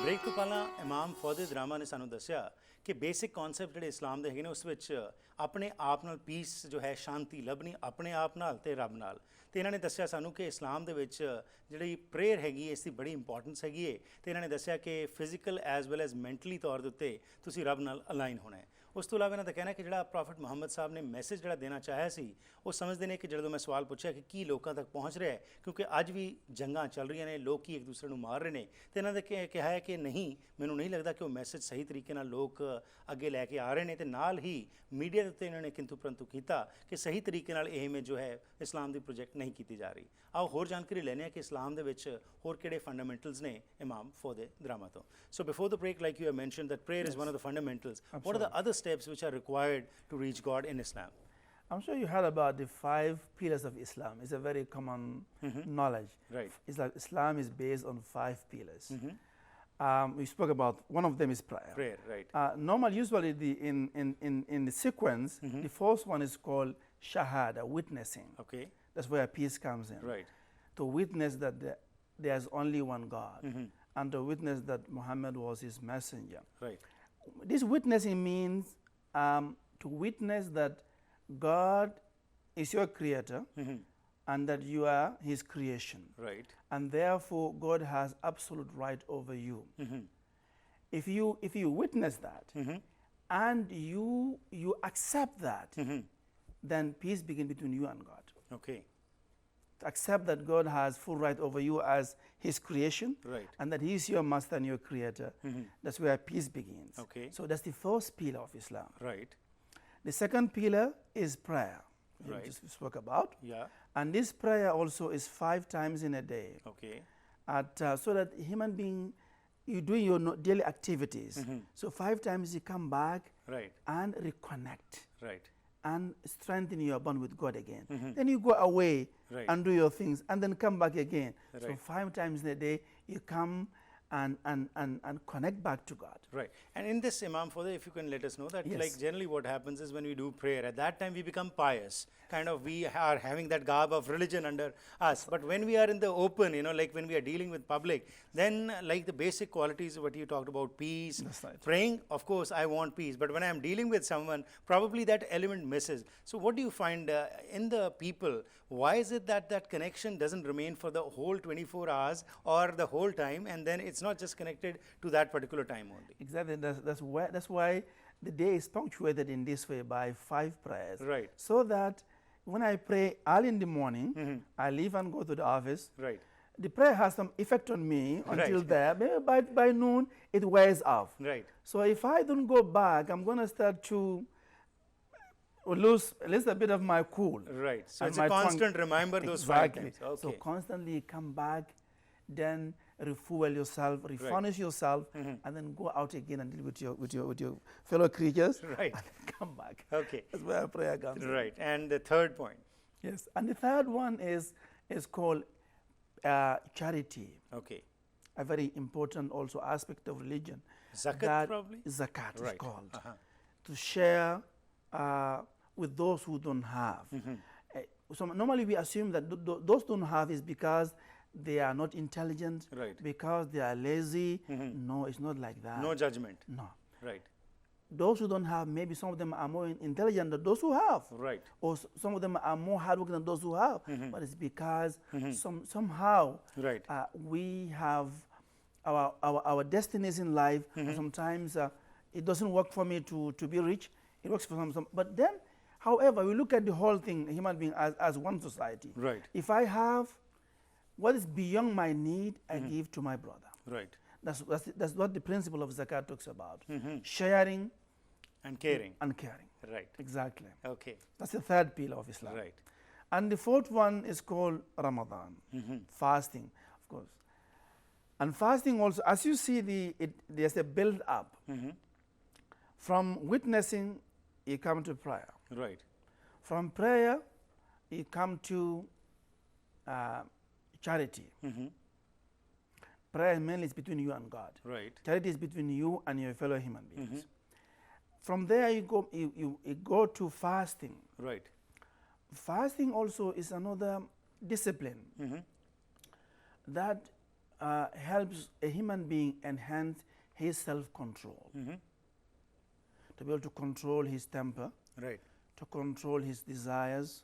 Break ਤੋਂ ਪਹਿਲਾਂ ਇਮਾਮ ਫੋਦੇ ਦਰਾਮਾ ਨੇ ਸਾਨੂੰ ਦੱਸਿਆ ਕਿ ਬੇਸਿਕ ਕਨਸੈਪਟ ਜਿਹੜੇ ਇਸਲਾਮ ਦੇ ਹੈਗੇ ਨੇ ਉਸ ਵਿੱਚ ਆਪਣੇ ਆਪ ਨਾਲ ਪੀਸ ਜੋ ਹੈ ਸ਼ਾਂਤੀ ਲੱਭਣੀ ਆਪਣੇ ਆਪ ਨਾਲ ਤੇ ਰੱਬ ਨਾਲ। ਤੇ ਇਹਨਾਂ ਨੇ ਦੱਸਿਆ ਸਾਨੂੰ ਕਿ ਇਸਲਾਮ ਦੇ ਵਿੱਚ ਜਿਹੜੀ ਪ੍ਰੇਅਰ ਹੈਗੀ ਇਸ ਦੀ ਬੜੀ ਇੰਪੋਰਟੈਂਸ ਹੈਗੀ ਹੈ ਤੇ ਇਹਨਾਂ ਨੇ ਦੱਸਿਆ ਕਿ physical as well as mentally ਤੌਰ ਦੇ ਉੱਤੇ ਤੁਸੀਂ ਰੱਬ ਨਾਲ ਅਲਾਈਨ ਹੋਣਾ ਹੈ। ਉਸ ਤੋਂ ਇਲਾਵਾ ਇਹਨਾਂ ਦਾ ਕਹਿਣਾ ਕਿ ਜਿਹੜਾ ਪ੍ਰੋਫੈਟ ਮੁਹੰਮਦ ਸਾਹਿਬ ਨੇ ਮੈਸੇਜ ਜਿਹੜਾ ਦੇਣਾ ਚਾਹਿਆ ਸੀ ਉਹ ਸਮਝਦੇ ਨੇ ਕਿ ਜਦੋਂ ਮੈਂ ਸਵਾਲ ਪੁੱਛਿਆ ਕਿ ਕੀ ਲੋਕਾਂ ਤੱਕ ਪਹੁੰਚ ਰਿਹਾ ਹੈ, ਕਿਉਂਕਿ ਅੱਜ ਵੀ ਜੰਗਾਂ ਚੱਲ ਰਹੀਆਂ ਨੇ, ਲੋਕ ਇੱਕ ਦੂਸਰੇ ਨੂੰ ਮਾਰ ਰਹੇ ਨੇ, ਤੇ ਇਹਨਾਂ ਨੇ ਕਿਹਾ ਹੈ ਕਿ ਨਹੀਂ, ਮੈਨੂੰ ਨਹੀਂ ਲੱਗਦਾ ਕਿ ਉਹ ਮੈਸੇਜ ਸਹੀ ਤਰੀਕੇ ਨਾਲ ਲੋਕ ਅੱਗੇ ਲੈ ਕੇ ਆ ਰਹੇ ਨੇ। ਤੇ ਨਾਲ ਹੀ ਮੀਡੀਆ ਦੇ ਉੱਤੇ ਇਹਨਾਂ ਨੇ ਕਿੰਤੂ ਪਰੰਤੂ ਕੀਤਾ ਕਿ ਸਹੀ ਤਰੀਕੇ ਨਾਲ ਇਹ ਜੋ ਹੈ ਇਸਲਾਮ ਦੀ ਪ੍ਰੋਜੈਕਟ ਨਹੀਂ ਕੀਤੀ ਜਾ ਰਹੀ। ਆਓ ਹੋਰ ਜਾਣਕਾਰੀ ਲੈਣੇ ਆ ਕਿ ਇਸਲਾਮ ਦੇ ਵਿੱਚ ਹੋਰ ਕਿਹੜੇ ਫੰਡਾਮੈਂਟਲਸ ਨੇ ਇਮਾਮ ਫੋਦੇ ਦਰਾਮਾ ਤੋਂ। So before the break, like you have mentioned that prayer is one of the fundamentals. What are the other steps which are required to reach God in Islam? I'm sure you heard about the 5 pillars of Islam. It's a very common knowledge. Right. It's like Islam is based on 5 pillars. We spoke about one of them is prayer. Prayer, right. Normally, usually in the sequence, the first one is called Shahada Witnessing. Okay. That's where peace comes in. Right. To witness that there's only one God, and to witness that Muhammad was his messenger. Right. This witnessing means to witness that God is your creator and that you are his creation. Right. And therefore God has absolute right over you. If you witness that and you accept that, then peace begins between you and God. Okay. To accept that God has full right over you as his creation, Right. and that he is your master and your creator. That's where peace begins. Okay. So that's the first pillar of Islam. Right. The second pillar is prayer. We Right. just spoke about. Yeah. And this prayer also is 5 times in a day. Okay. So that human being, you do your daily activities. So 5 times you come back Right. and reconnect Right. and strengthen your bond with God again. Then you go away Right. and do your things and then come back again. So Right. 5 times in a day you come and connect back to God. Right. And in this, Imam Fode, if you can let us know that, Yes. like generally what happens is when we do prayer, at that time we become pious. Kind of we are having that garb of religion under us. But when we are in the open, like when we are dealing with public, then like the basic qualities, what you talked about, peace, That's right. praying, of course, I want peace. But when I am dealing with someone, probably that element misses. So what do you find in the people? Why is it that that connection doesn't remain for the whole 24 hours or the whole time, and then it's not just connected to that particular time only? Exactly. That's why the day is punctuated in this way by 5 prayers. Right. So that when I pray early in the morning, I leave and go to the office. Right. The prayer has some effect on me until Right. there. Maybe by noon, it wears off. Right. So if I don't go back, I'm going to start to lose at least a bit of my cool. Right. So And it's my a tongue- constant reminder those 5 Exactly. times. Okay. So constantly come back, then refuel yourself, refurnish yourself, and then go out again and deal with your fellow creatures. Right. And then come back. Okay. That's where prayer comes in. Right. And the third point. Yes. And the third one is called charity. Okay. A very important also aspect of religion. Zakat That probably? Zakat is Right. called. To share with those who don't have. So normally we assume that those who don't have is because they are not intelligent, Right. because they are lazy. No, it's not like that. No judgment. No. Right. Those who don't have, maybe some of them are more intelligent than those who have. Right. Or some of them are more hardworking than those who have. But it's because somehow Right. we have our destinies in life. And sometimes it doesn't work for me to be rich. It works for some. But then, however, we look at the whole thing, human being, as one society. Right. If I have what is beyond my need, I give to my brother. Right. That's what the principle of zakat talks about. Sharing And caring. and caring. Right. Exactly. Okay. That's the third pillar of Islam. Right. And the fourth one is called Ramadan, fasting, of course. And fasting also, as you see, there's a build up. From witnessing, you come to prayer. Right. From prayer, you come to charity. Prayer mainly is between you and God. Right. Charity is between you and your fellow human beings. From there, you go to fasting. Right. Fasting also is another discipline that helps a human being enhance his self-control, to be able to control his temper, Right. to control his desires,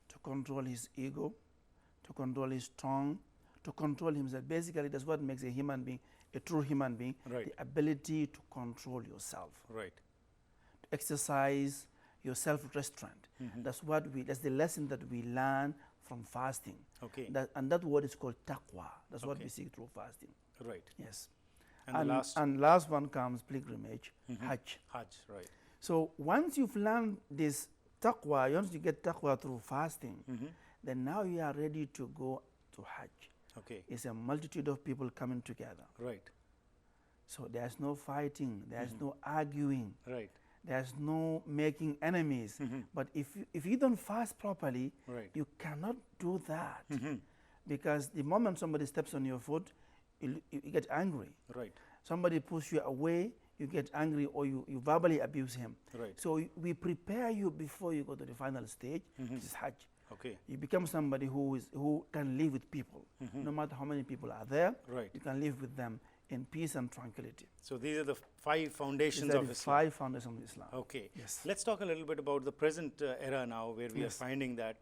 to control his ego, to control his tongue, to control himself. Basically, that's what makes a human being a true human being, Right. the ability to control yourself, Right. to exercise your self-restraint. That's the lesson that we learn from fasting. Okay. And that word is called taqwa. That's what Okay. we see through fasting. Right. Yes. And the last and last one comes pilgrimage, Hajj. Hajj. Right. So once you've learned this taqwa, once you get taqwa through fasting, then now you are ready to go to Hajj. Okay. It's a multitude of people coming together. Right. So there's no fighting, there's no arguing, Right. there's no making enemies. But if you don't fast properly, Right. you cannot do that. Because the moment somebody steps on your foot, you get angry. Right. Somebody pushes you away, you get angry, or you verbally abuse him. Right. So we prepare you before you go to the final stage, which is Hajj. Okay. You become somebody who can live with people. No matter how many people are there, Right. you can live with them in peace and tranquility. So these are the 5 foundations These are of the Islam. 5 foundations of Islam. Okay. Yes. Let's talk a little bit about the present era now, where we are Yes. finding that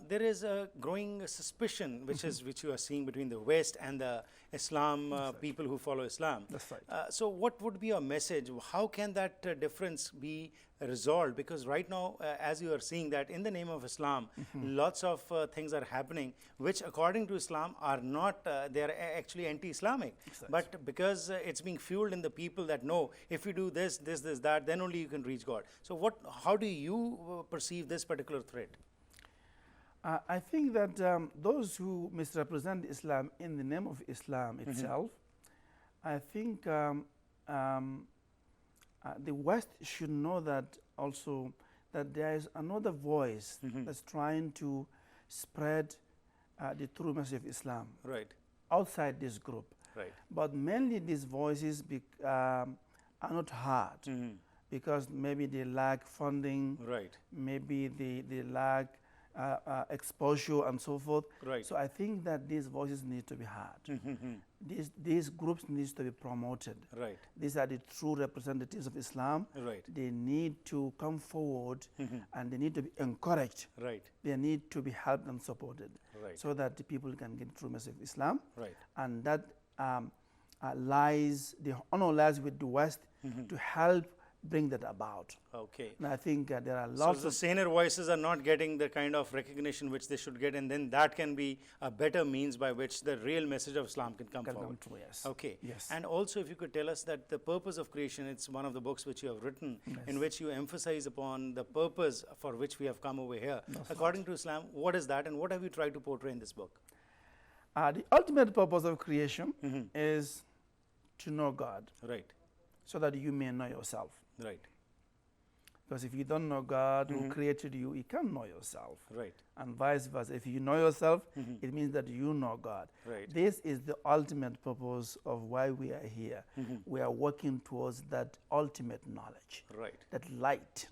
there is a growing suspicion, which you are seeing between the West and the Islam people who follow Islam. That's right. So what would be your message? How can that difference be resolved? Because right now, as you are seeing that in the name of Islam, lots of things are happening, which according to Islam are not, they are actually anti-Islamic. Exactly. But because it's being fueled in the people that no, if you do this, that, then only you can reach God. So how do you perceive this particular threat? I think that those who misrepresent Islam in the name of Islam itself, I think the West should know that also, that there is another voice that's trying to spread the true message of Islam Right. outside this group. Right. But mainly these voices are not heard because maybe they lack funding, Right. maybe they lack exposure and so forth. Right. So I think that these voices need to be heard. These groups need to be promoted. Right. These are the true representatives of Islam. Right. They need to come forward and they need to be encouraged. Right. They need to be helped and supported Right. so that the people can get the true message of Islam. Right. And that the honor lies with the West to help bring that about. Okay. And I think there are So lots the of saner voices are not getting the kind of recognition which they should get, and then that can be a better means by which the real message of Islam can come forward. true, yes. Okay. Yes. And also, if you could tell us that the purpose of creation, it's one of the books which you have written, in which you emphasize upon the purpose for which we have come over here. According to Islam, what is that, and what have you tried to portray in this book? The ultimate purpose of creation is to know God Right. so that you may know yourself. Right. Because if you don't know God who created you, you can't know yourself. Right. And vice versa. If you know yourself, it means that you know God. Right. This is the ultimate purpose of why we are here. We are working towards that ultimate knowledge, Right. that light,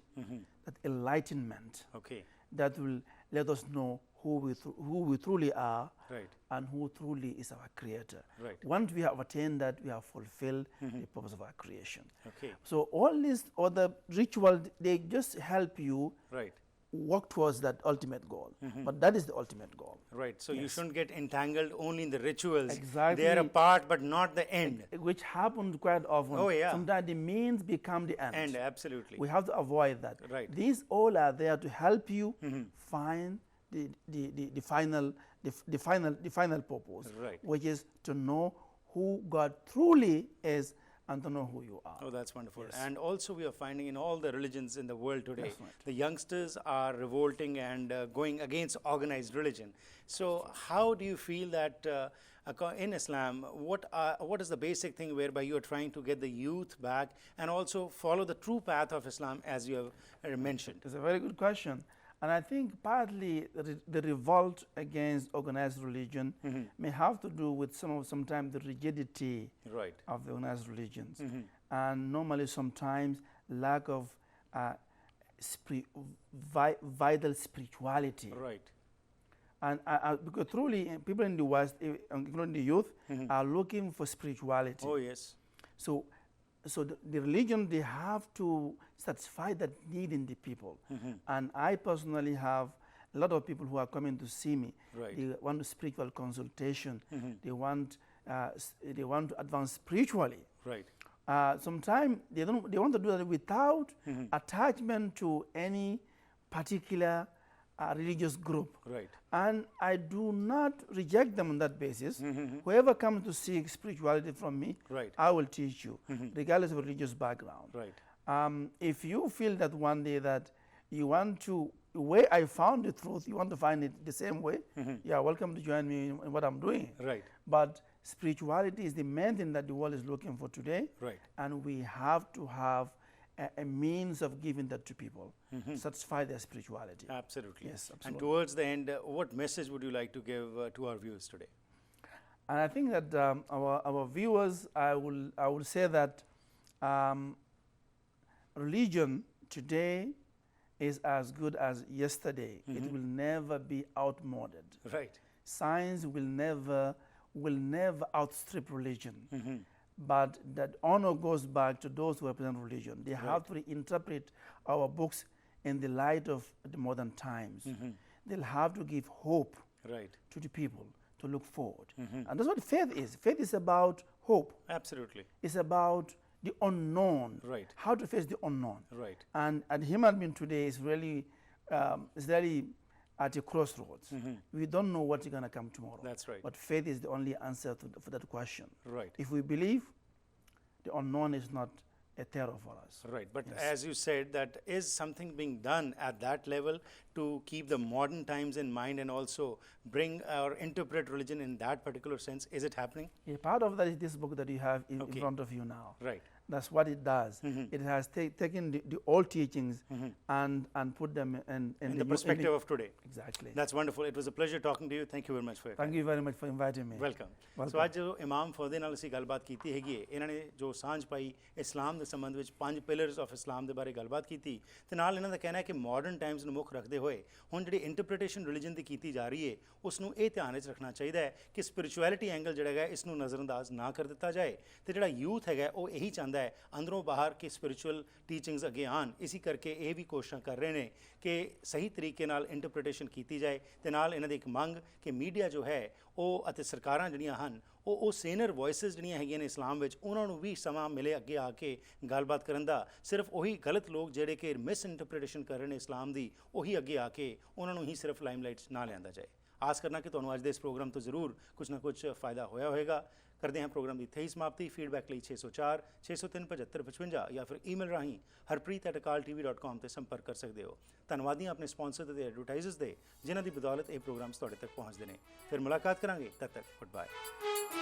that enlightenment Okay. that will let us know who we truly are Right. and who truly is our creator. Right. Once we have attained that, we have fulfilled the purpose of our creation. Okay. So all these other rituals, they just help you Right. work towards that ultimate goal. But that is the ultimate goal. Right. So you shouldn't get entangled only in the rituals. Exactly. They are a part, but not the end. Which happens quite often. Oh, yeah. Sometimes the means become the end. And absolutely. We have to avoid that. Right. These all are there to help you find the final purpose, Right. which is to know who God truly is and to know who you are. Oh, that's wonderful. Yes. And also we are finding in all the religions in the world today, That's right. the youngsters are revolting and going against organized religion. So how do you feel that in Islam, what is the basic thing whereby you are trying to get the youth back and also follow the true path of Islam as you have mentioned? It's a very good question. And I think partly the revolt against organized religion may have to do with sometimes the rigidity Right. of the organized religions. And normally sometimes lack of vital spirituality. Right. And because truly, people in the West, including the youth, are looking for spirituality. Oh, yes. So the religion, they have to satisfy that need in the people. And I personally have a lot of people who are coming to see me. Right. They want spiritual consultation. They want to advance spiritually. Right. Sometimes they want to do that without attachment to any particular religious group. Right. And I do not reject them on that basis. Whoever comes to seek spirituality from me, Right. I will teach you, regardless of religious background. Right. If you feel that one day that you want to, the way I found the truth, you want to find it the same way, yeah, welcome to join me in what I'm doing. Right. But spirituality is the main thing that the world is looking for today. Right. And we have to have a means of giving that to people, satisfy their spirituality. Absolutely. Yes, And absolutely. towards the end, what message would you like to give to our viewers today? And I think that our viewers, I will say that religion today is as good as yesterday. It will never be outmoded. Right. Science will never outstrip religion. But that honor goes back to those who represent religion. They have to reinterpret our books in the light of the modern times. They'll have to give hope Right. to the people to look forward. And that's what faith is. Faith is about hope. Absolutely. It's about the unknown. Right. How to face the unknown. Right. And human being today is really at a crossroads. We don't know what's going to come tomorrow. That's right. But faith is the only answer for that question. Right. If we believe, the unknown is not a terror for us. Right. But as you said, that is something being done at that level to keep the modern times in mind and also bring or interpret religion in that particular sense. Is it happening? A part of that is this book that you have in Okay. front of you now. Right. That's what it does. It has taken the old teachings and put them in In the new- perspective of today. Exactly. That's wonderful. It was a pleasure talking to you. Thank you very much for your time. Thank you very much for inviting me. Welcome Welcome. ਸੋ ਅੱਜ ਜੋ ਇਮਾਮ ਫੋਦੇ ਨਾਲ ਅਸੀਂ ਗੱਲਬਾਤ ਕੀਤੀ ਹੈਗੀ ਹੈ, ਇਹਨਾਂ ਨੇ ਜੋ ਸਾਂਝ ਪਾਈ ਇਸਲਾਮ ਦੇ ਸੰਬੰਧ ਵਿੱਚ 5 ਪਿਲਰਸ ਆਫ ਇਸਲਾਮ ਦੇ ਬਾਰੇ ਗੱਲਬਾਤ ਕੀਤੀ ਤੇ ਨਾਲ ਇਹਨਾਂ ਦਾ ਕਹਿਣਾ ਹੈ ਕਿ ਮਾਡਰਨ ਟਾਈਮਸ ਨੂੰ ਮੁੱਖ ਰੱਖਦੇ ਹੋਏ ਹੁਣ ਜਿਹੜੀ ਇੰਟਰਪ੍ਰੀਟੇਸ਼ਨ ਰਿਲੀਜਨ ਦੀ ਕੀਤੀ ਜਾ ਰਹੀ ਹੈ ਉਸ ਨੂੰ ਇਹ ਧਿਆਨ ਵਿੱਚ ਰੱਖਣਾ ਚਾਹੀਦਾ ਹੈ ਕਿ ਸਪਿਰਿਚੁਅਲਿਟੀ ਐਂਗਲ ਜਿਹੜਾ ਹੈਗਾ ਇਸ ਨੂੰ ਨਜ਼ਰਅੰਦਾਜ਼ ਨਾ ਕਰ ਦਿੱਤਾ ਜਾਏ ਤੇ ਜਿਹੜਾ ਯੂਥ ਹੈਗਾ ਉਹ ਇਹੀ ਚਾਹੁੰਦਾ ਹੈ ਅੰਦਰੋਂ ਬਾਹਰ ਕਿ ਸਪਿਰਿਚੁਅਲ ਟੀਚਿੰਗਸ ਅੱਗੇ ਆਉਣ। ਇਸੀ ਕਰਕੇ ਇਹ ਵੀ ਕੋਸ਼ਿਸ਼ਾਂ ਕਰ ਰਹੇ ਨੇ ਕਿ ਸਹੀ ਤਰੀਕੇ ਨਾਲ ਇੰਟਰਪ੍ਰੀਟੇਸ਼ਨ ਕੀਤੀ ਜਾਏ ਤੇ ਨਾਲ ਇਹਨਾਂ ਦੀ ਇੱਕ ਮੰਗ ਕਿ ਮੀਡੀਆ ਜੋ ਹੈ ਉਹ ਅਤੇ ਸਰਕਾਰਾਂ ਜਿਹੜੀਆਂ ਹਨ ਉਹ ਸੀਨੀਅਰ ਵੌਇਸਿਸ ਜਿਹੜੀਆਂ ਹੈਗੀਆਂ ਨੇ ਇਸਲਾਮ ਵਿੱਚ ਉਹਨਾਂ ਨੂੰ ਵੀ ਸਮਾਂ ਮਿਲੇ ਅੱਗੇ ਆ ਕੇ ਗੱਲਬਾਤ ਕਰਨ ਦਾ। ਸਿਰਫ ਉਹੀ ਗਲਤ ਲੋਕ ਜਿਹੜੇ ਕਿ ਮਿਸ ਇੰਟਰਪ੍ਰੀਟੇਸ਼ਨ ਕਰ ਰਹੇ ਨੇ ਇਸਲਾਮ ਦੀ ਉਹੀ ਅੱਗੇ ਆ ਕੇ ਉਹਨਾਂ ਨੂੰ ਹੀ ਸਿਰਫ ਲਾਈਮਲਾਈਟ 'ਚ ਨਾ ਲਿਆਂਦਾ ਜਾਏ। ਆਸ ਕਰਨਾ ਕਿ ਤੁਹਾਨੂੰ ਅੱਜ ਦੇ ਇਸ ਪ੍ਰੋਗਰਾਮ ਤੋਂ ਜ਼ਰੂਰ ਕੁਛ ਨਾ ਕੁਛ ਫਾਇਦਾ ਹੋਇਆ ਹੋਵੇਗਾ। ਕਰਦੇ ਹਾਂ ਪ੍ਰੋਗਰਾਮ ਦੀ ਇੱਥੇ ਹੀ ਸਮਾਪਤੀ। ਫੀਡਬੈਕ ਲਈ 604 603 7555 ਜਾਂ ਫਿਰ ਈਮੇਲ ਰਾਹੀਂ harpreet@akaltv.com ਤੇ ਸੰਪਰਕ ਕਰ ਸਕਦੇ ਹੋ। ਧੰਨਵਾਦੀਆਂ ਆਪਣੇ ਸਪਾਂਸਰ ਤੇ ਐਡਵਰਟਾਈਜ਼ਰਸ ਦੇ ਜਿਨ੍ਹਾਂ ਦੀ ਬਦੌਲਤ ਇਹ ਪ੍ਰੋਗਰਾਮਸ ਤੁਹਾਡੇ ਤੱਕ ਪਹੁੰਚਦੇ ਨੇ। ਫਿਰ ਮੁਲਾਕਾਤ ਕਰਾਂਗੇ, ਤਦ ਤੱਕ ਗੁੱਡ ਬਾਏ।